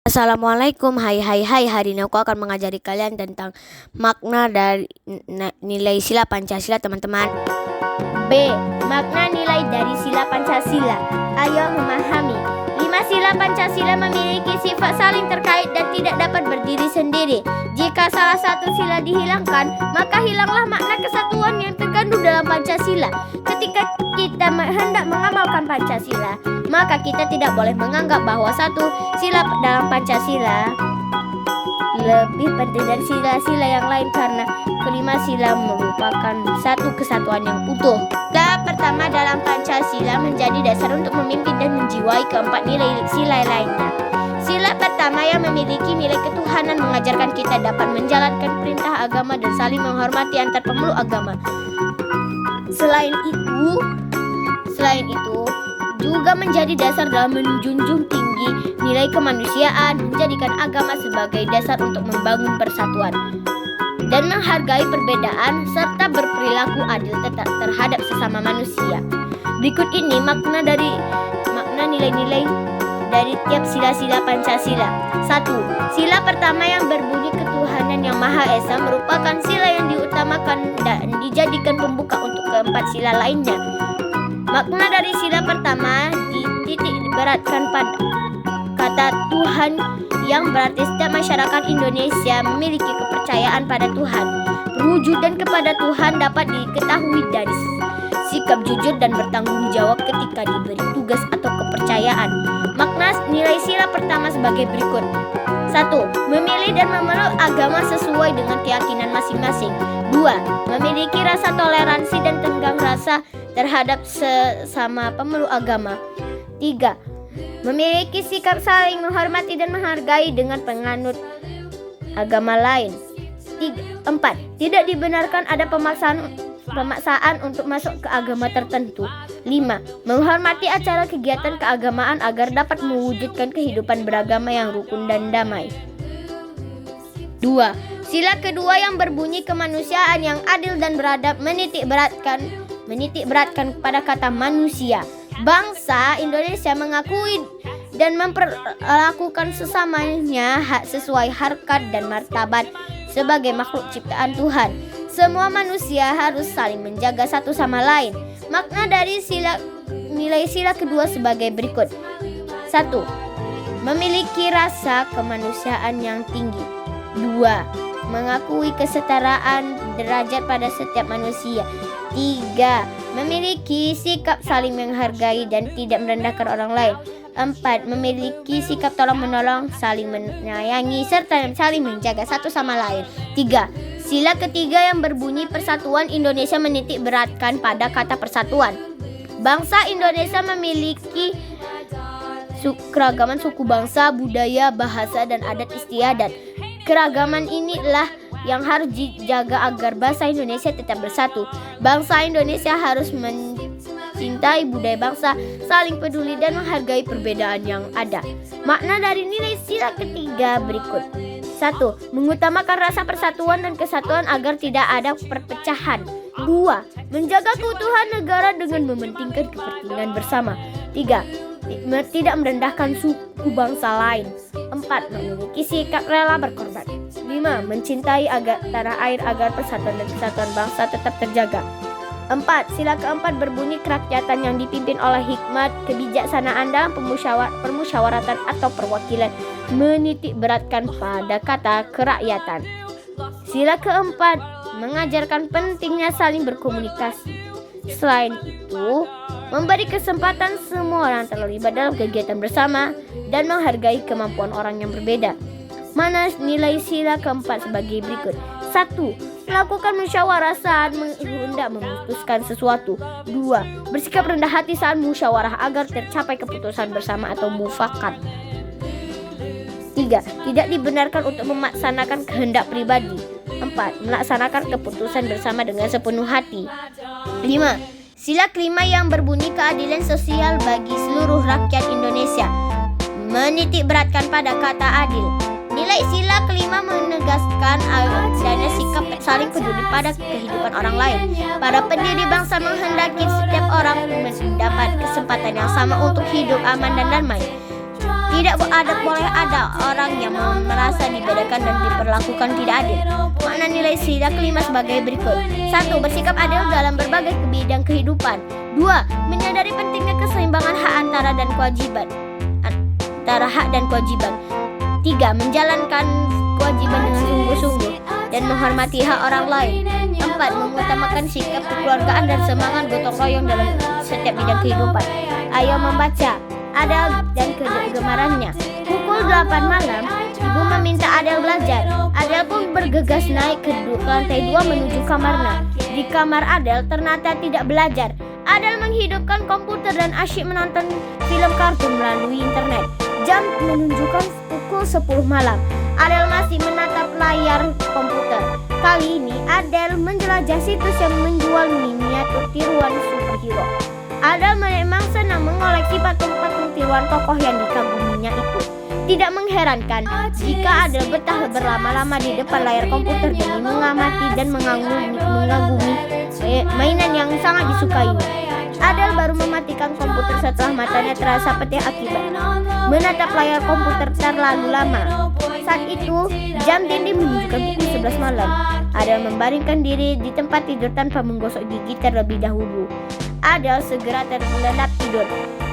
Assalamualaikum, hai, hari ini aku akan mengajari kalian tentang makna dari nilai sila Pancasila, teman-teman. B. Makna nilai dari sila Pancasila. Ayo memahami. 5 sila Pancasila memiliki sifat saling terkait dan tidak dapat berdiri sendiri. Jika salah satu sila dihilangkan, maka hilanglah makna kesatuan yang terkandung dalam Pancasila. Ketika kita hendak mengamalkan Pancasila, maka kita tidak boleh menganggap bahwa satu sila dalam Pancasila lebih penting dari sila-sila yang lain, karena kelima sila merupakan satu kesatuan yang utuh. Tahap pertama dalam Pancasila menjadi dasar untuk memimpin dan menjiwai keempat nilai sila lainnya. Sila pertama yang memiliki nilai ketuhanan mengajarkan kita dapat menjalankan perintah agama dan saling menghormati antar pemeluk agama. Selain itu juga menjadi dasar dalam menjunjung tinggi nilai kemanusiaan, menjadikan agama sebagai dasar untuk membangun persatuan dan menghargai perbedaan serta berperilaku adil terhadap sesama manusia. Berikut ini makna nilai-nilai dari tiap sila-sila Pancasila. 1. Sila pertama yang berbunyi ketuhanan yang Maha Esa merupakan sila yang diutamakan dan dijadikan pembuka untuk keempat sila lainnya. Makna dari sila pertama dititik beratkan pada kata Tuhan, yang berarti setiap masyarakat Indonesia memiliki kepercayaan pada Tuhan. Perwujudan kepada Tuhan dapat diketahui dari sikap jujur dan bertanggung jawab ketika diberi tugas atau kepercayaan. Makna nilai sila pertama sebagai berikut. 1. Memilih dan memeluk agama sesuai dengan keyakinan masing-masing. 2. Memiliki rasa toleransi dan tenggang rasa terhadap sesama pemeluk agama. 3. Memiliki sikap saling menghormati dan menghargai dengan penganut agama lain. 4. Tidak dibenarkan ada pemaksaan untuk masuk ke agama tertentu. 5. Menghormati acara kegiatan keagamaan agar dapat mewujudkan kehidupan beragama yang rukun dan damai. 2. Sila kedua yang berbunyi kemanusiaan yang adil dan beradab menitik beratkan kepada kata manusia. Bangsa Indonesia mengakui dan memperlakukan sesamanya sesuai harkat dan martabat sebagai makhluk ciptaan Tuhan. Semua manusia harus saling menjaga satu sama lain. Makna dari nilai sila kedua sebagai berikut. 1. Memiliki rasa kemanusiaan yang tinggi. 2. Mengakui kesetaraan derajat pada setiap manusia. 3. Memiliki sikap saling menghargai dan tidak merendahkan orang lain. 4. Memiliki sikap tolong-menolong, saling menyayangi, serta saling menjaga satu sama lain. 3. Sila ketiga yang berbunyi persatuan Indonesia menitik beratkan pada kata persatuan. Bangsa Indonesia memiliki keragaman suku bangsa, budaya, bahasa, dan adat istiadat. Keragaman inilah yang harus dijaga agar bangsa Indonesia tetap bersatu. Bangsa Indonesia harus mencintai budaya bangsa, saling peduli dan menghargai perbedaan yang ada. Makna dari nilai sila ketiga berikut. 1. Mengutamakan rasa persatuan dan kesatuan agar tidak ada perpecahan. 2. Menjaga keutuhan negara dengan mementingkan kepentingan bersama. 3. Tidak merendahkan suku bangsa lain. 4. Memiliki sikap rela berkorban. 5. Mencintai tanah air agar persatuan dan kesatuan bangsa tetap terjaga. 4. Sila keempat berbunyi kerakyatan yang dipimpin oleh hikmat kebijaksanaan dalam permusyawaratan atau perwakilan menitik beratkan pada kata kerakyatan. Sila keempat mengajarkan pentingnya saling berkomunikasi. Selain itu, memberi kesempatan semua orang terlibat dalam kegiatan bersama dan menghargai kemampuan orang yang berbeda. Mana nilai sila keempat sebagai berikut. 1. Melakukan musyawarah saat hendak memutuskan sesuatu. 2. Bersikap rendah hati saat musyawarah agar tercapai keputusan bersama atau mufakat. 3. Tidak dibenarkan untuk melaksanakan kehendak pribadi. 4. Melaksanakan keputusan bersama dengan sepenuh hati. 5. Sila kelima yang berbunyi keadilan sosial bagi seluruh rakyat Indonesia menitik beratkan pada kata adil. Nilai sila kelima menegaskan adanya sikap saling peduli pada kehidupan orang lain. Para pendiri bangsa menghendaki setiap orang mendapat kesempatan yang sama untuk hidup aman dan damai. Tidak boleh ada orang yang merasa dibedakan dan diperlakukan tidak adil. Makna nilai sila kelima sebagai berikut. 1. Bersikap adil dalam berbagai bidang kehidupan. 2. Menyadari pentingnya keseimbangan hak antara hak dan kewajiban. 3. Menjalankan kewajiban dengan sungguh-sungguh dan menghormati hak orang lain. 4. Mengutamakan sikap kekeluargaan dan semangat gotong royong dalam setiap bidang kehidupan. Ayo membaca Adele dan kegemarannya. Pukul 8 malam, ibu meminta Adele belajar. Adele pun bergegas naik ke lantai 2 menuju kamarnya. Di kamar Adele ternyata tidak belajar. Adele menghidupkan komputer dan asyik menonton film kartun melalui internet. Jam menunjukkan pukul 10 malam. Adele masih menatap layar komputer. Kali ini Adele menjelajah situs yang menjual miniatur tiruan superhero. Adele memang senang mengoleksi patung-patung tiruan tokoh yang dikaguminya itu. Tidak mengherankan jika Adele betah berlama-lama di depan layar komputer demi mengamati dan mengagumi mainan yang sangat disukainya. Adele baru mematikan komputer setelah matanya terasa pedih akibat menatap layar komputer terlalu lama. Saat itu, jam dinding menunjukkan pukul 11 malam. Adele membaringkan diri di tempat tidur tanpa menggosok gigi terlebih dahulu. Adele segera terlelap tidur.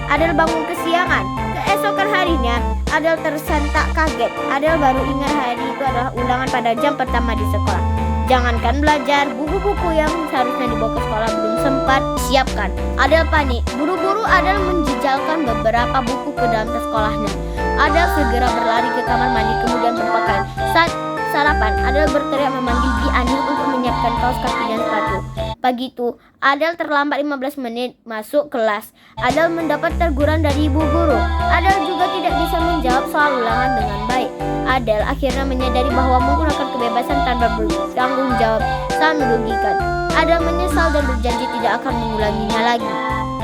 Adele bangun kesiangan. Keesokan harinya, Adele tersentak kaget. Adele baru ingat hari itu adalah ulangan pada jam pertama di sekolah. Jangankan belajar, buku-buku yang seharusnya dibawa ke sekolah belum sempat siapkan. Adele panik. Buru-buru Adele menjejalkan beberapa buku ke dalam tas sekolahnya. Adele segera berlari ke kamar mandi kemudian berpakaian. Saat sarapan, Adele berteriak memanggil Bi Ani untuk menyiapkan kaos kaki dan sepatu. Pagi itu, Adele terlambat 15 menit masuk kelas. Adele mendapat teguran dari ibu guru. Adele juga tidak bisa menjawab soal ulangan dengan baik. Adele akhirnya menyadari bahwa menggunakan kebebasan tanpa bertanggung jawab sangat merugikan. Adele menyesal dan berjanji tidak akan mengulanginya lagi.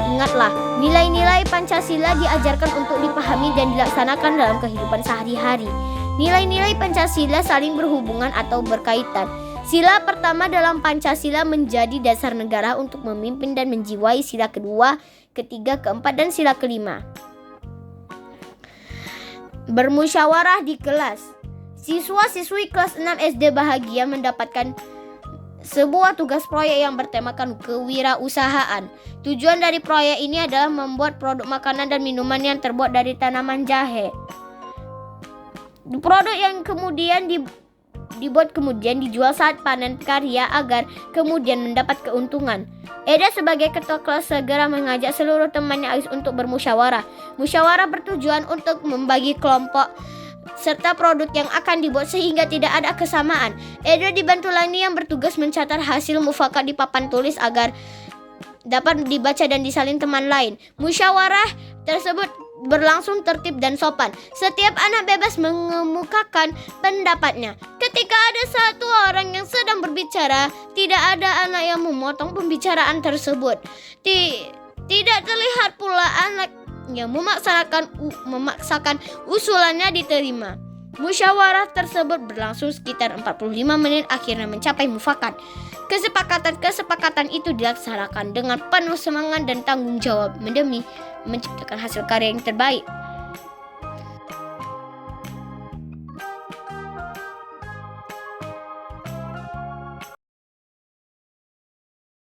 Ingatlah, nilai-nilai Pancasila diajarkan untuk dipahami dan dilaksanakan dalam kehidupan sehari-hari. Nilai-nilai Pancasila saling berhubungan atau berkaitan. Sila pertama dalam Pancasila menjadi dasar negara untuk memimpin dan menjiwai sila kedua, ketiga, keempat, dan sila kelima. Bermusyawarah di kelas. Siswa-siswi kelas 6 SD bahagia mendapatkan sebuah tugas proyek yang bertemakan kewirausahaan. Tujuan dari proyek ini adalah membuat produk makanan dan minuman yang terbuat dari tanaman jahe. Produk yang kemudian dibuat kemudian dijual saat panen karya agar kemudian mendapat keuntungan. Eda sebagai ketua kelas segera mengajak seluruh temannya Ais untuk bermusyawarah. Musyawarah bertujuan untuk membagi kelompok serta produk yang akan dibuat sehingga tidak ada kesamaan. Eda dibantu Lani yang bertugas mencatat hasil mufakat di papan tulis agar dapat dibaca dan disalin teman lain. Musyawarah tersebut berlangsung tertib dan sopan. Setiap anak bebas mengemukakan pendapatnya. Ketika ada satu orang yang sedang berbicara, tidak ada anak yang memotong pembicaraan tersebut. Tidak terlihat pula anak yang memaksakan usulannya diterima. Musyawarah tersebut berlangsung sekitar 45 menit akhirnya mencapai mufakat. Kesepakatan itu dilaksanakan dengan penuh semangat dan tanggung jawab demi menciptakan hasil karya yang terbaik.